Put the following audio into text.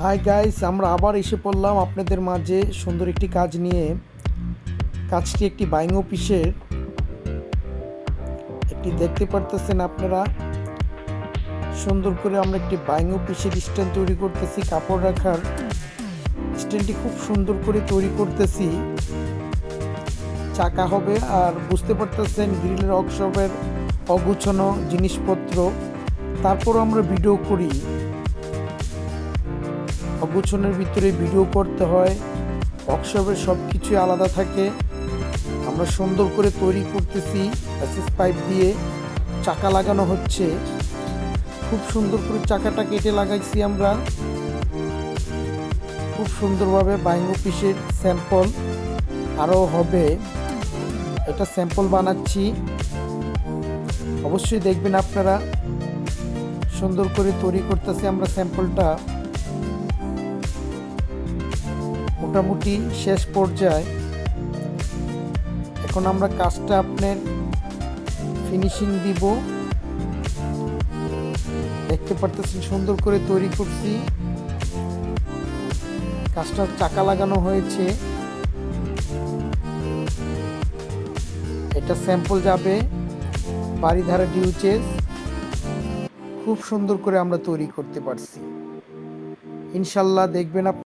Hi guys, আমরা আবার এসে পড়লাম আপনাদের মাঝে সুন্দর একটি কাজ নিয়ে। কাজটি একটি বাইং অফিসের। একটি দেখতে পারতেছেন আপনারা, সুন্দর করে আমরা একটি বাইং অফিসের স্ট্যান্ড তৈরি করতেছি। কাপড় রাখার স্ট্যান্ডটি খুব সুন্দর করে তৈরি করতেছি। চাকা হবে, আর বুঝতে পারতেছেন গ্রিলের ওয়ার্কশপের অগুছানো জিনিসপত্র। তারপর আমরা ভিডিও করি, অগুছনের ভিতরে ভিডিও করতে হয়। ওয়ার্কশপের সব কিছুই আলাদা থাকে। আমরা সুন্দর করে তৈরি করতেছি, এসএস পাইপ দিয়ে চাকা লাগানো হচ্ছে। খুব সুন্দর করে চাকাটা কেটে লাগাইছি আমরা, খুব সুন্দরভাবে বাইং অফিসের স্যাম্পল আরও হবে। এটা স্যাম্পল বানাচ্ছি, অবশ্যই দেখবেন আপনারা। সুন্দর করে তৈরি করতেছি আমরা স্যাম্পলটা, মোটামুটি শেষ পর্যায়ে। এখন আমরা কাজটা আপনার ফিনিশিং দিব। দেখতে পারতেছেন সুন্দর করে তৈরি করছি। কাজটা চাকা লাগানো হয়েছে, এটা স্যাম্পল যাবে বাড়িধারা ডিউচেস। খুব সুন্দর করে আমরা তৈরি করতে পারছি, ইনশাল্লাহ দেখবেন।